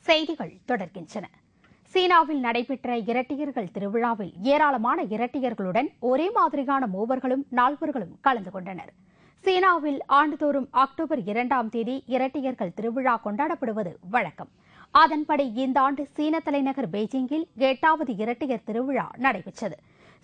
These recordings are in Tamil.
செய்திகள் தொடர்கின்றன. சீனாவில் நடைபெற்ற இரட்டையர்கள் திருவிழாவில் ஏராளமான இரட்டையர்களுடன் ஒரே மாதிரியான மூவர்களும் நால்வர்களும் கலந்து கொண்டனர். சீனாவில் ஆண்டுதோறும் அக்டோபர் 2ஆம் தேதி இரட்டையர்கள் திருவிழா கொண்டாடப்படுவது வழக்கம். அதன்படி இந்த ஆண்டு சீன தலைநகர் பெய்ஜிங்கில் 8வது இரட்டையர் திருவிழா நடைபெற்றது.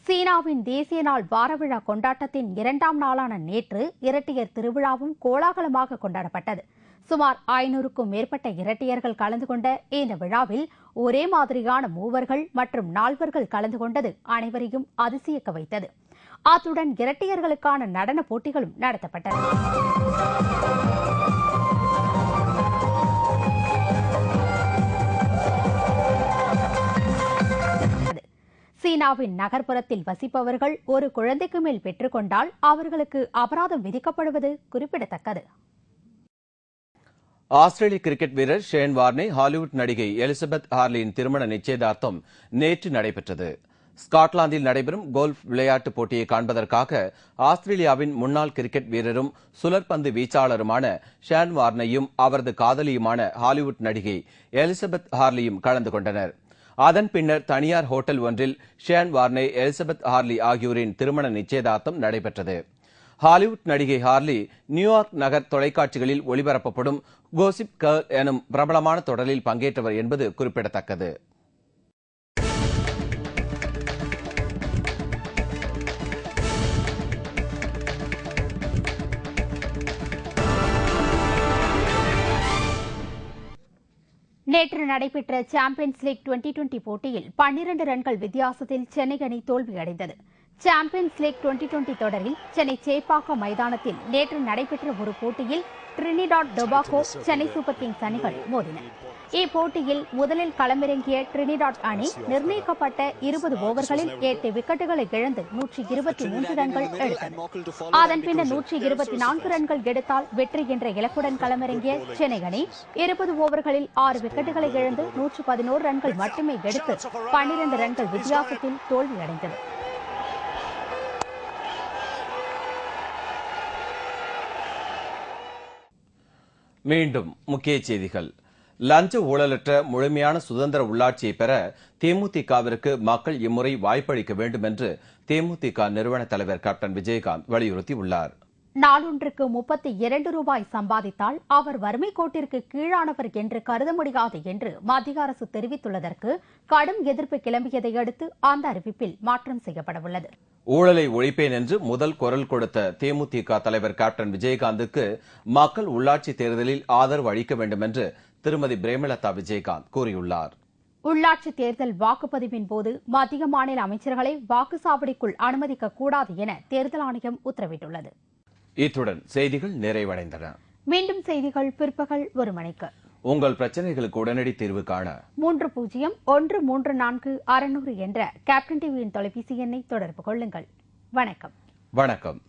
சீனாவின் தேசிய நாள் வாரவிழா கொண்டாட்டத்தின் 2ஆம் நாளான நேற்று இரட்டையர் திருவிழாவும் கோலாகலமாக கொண்டாடப்பட்டது. சுமார் 500க்கும் மேற்பட்ட இரட்டையர்கள் கலந்து கொண்ட இந்த விழாவில் ஒரே மாதிரியான மூவர்கள் மற்றும் நால்வர்கள் கலந்து கொண்டது அனைவரையும் அதிசயிக்க வைத்தது. அத்துடன் இரட்டையர்களுக்கான நடன போட்டிகளும் நடத்தப்பட்டன. சீனாவின் நகர்ப்புறத்தில் வசிப்பவர்கள் ஒரு குழந்தைக்கு மேல் பெற்றுக் கொண்டால் அவர்களுக்கு அபராதம் விதிக்கப்படுவது குறிப்பிடத்தக்கது. ஆஸ்திரேலிய கிரிக்கெட் வீரர் ஷேன் வார்னே ஹாலிவுட் நடிகை எலிசபெத் ஹார்லியின் திருமண நிச்சயதார்த்தம் நேற்று நடைபெற்றது. ஸ்காட்லாந்தில் நடைபெறும் கோல்ஃப் விளையாட்டுப் போட்டியை காண்பதற்காக ஆஸ்திரேலியாவின் முன்னாள் கிரிக்கெட் வீரரும் சுழற்பந்து வீச்சாளருமான ஷேன் வார்னையும் அவரது காதலியுமான ஹாலிவுட் நடிகை எலிசபெத் ஹார்லியும் கலந்து கொண்டனர். அதன் பின்னர் தனியார் ஹோட்டல் ஒன்றில் ஷேன் வார்னே, எலிசபெத் ஹார்லி ஆகியோரின் திருமண நிச்சயதார்த்தம் நடைபெற்றது. ஹாலிவுட் நடிகை ஹார்லி நியூயார்க் நகர் தொலைக்காட்சிகளில் ஒளிபரப்பப்படும் கோசிப் கேர்ள் எனும் பிரபலமான தொடரில் பங்கேற்றவர் என்பது குறிப்பிடத்தக்கது. நேற்று நடைபெற்ற சாம்பியன்ஸ் லீக் 2020 போட்டியில் 12 ரன்கள் வித்தியாசத்தில் சென்னை அணி தோல்வியடைந்தது. சாம்பியன்ஸ் லீக் 2020 தொடரில் சென்னை சேப்பாக்கம் மைதானத்தில் நேற்று நடைபெற்ற ஒரு போட்டியில் Trinidad Tobago, Chennai super Kings அணிகள் மோதின. இப்போட்டியில் முதலில் களமிறங்கிய டிரினிடாட் அணி நிர்ணயிக்கப்பட்ட 20 ஓவர்களில் 8 விக்கெட்டுகளை இழந்து 123 ரன்கள் எடுத்தது. அதன் பின்னர் 124 ரன்கள் எடுத்தால் வெற்றி என்ற இலக்குடன் களமிறங்கிய சென்னை அணி 20 ஓவர்களில் 6 விக்கெட்டுகளை இழந்து 111 ரன்கள் மட்டுமே எடுத்து 12 ரன்கள் வித்தியாசத்தில் தோல்வியடைந்தது. மீண்டும் முக்கிய செய்திகள். லஞ்ச ஊழலற்ற முழுமையான சுதந்திர உள்ளாட்சியை பெற தேமுதிகவிற்கு மக்கள் இம்முறை வாய்ப்பளிக்க வேண்டும் என்று தேமுதிக நிறுவன தலைவர் கேப்டன் விஜயகாந்த் வலியுறுத்தியுள்ளார். நாளொன்றுக்கு 32 ரூபாய் சம்பாதித்தால் அவர் வறுமை கோட்டிற்கு கீழானவர் என்று கருத முடியாது என்று மத்திய அரசு தெரிவித்துள்ளதற்கு கடும் எதிர்ப்பு கிளம்பியதை அடுத்து அந்த அறிவிப்பில் மாற்றம் செய்யப்படவுள்ளது. ஊழலை ஒழிப்பேன் என்று முதல் குரல் கொடுத்த தேமுதிக தலைவர் கேப்டன் விஜயகாந்துக்கு மக்கள் உள்ளாட்சி தேர்தலில் ஆதரவு அளிக்க வேண்டும் என்று திருமதி பிரேமலதா விஜயகாந்த் கூறியுள்ளார். உள்ளாட்சி தேர்தல் வாக்குப்பதிவின் போது மத்திய மாநில அமைச்சர்களை வாக்குச்சாவடிக்குள் அனுமதிக்கக்கூடாது என தேர்தல் ஆணையம் உத்தரவிட்டுள்ளது. இத்துடன் செய்திகள் நிறைவடைந்தன. மீண்டும் செய்திகள் பிற்பகல் 1 மணிக்கு. உங்கள் பிரச்சனைகளுக்கு உடனடி தீர்வு காண 30134600 என்ற கேப்டன் டிவியின் தொலைபேசி எண்ணை தொடர்பு கொள்ளுங்கள். வணக்கம். வணக்கம்.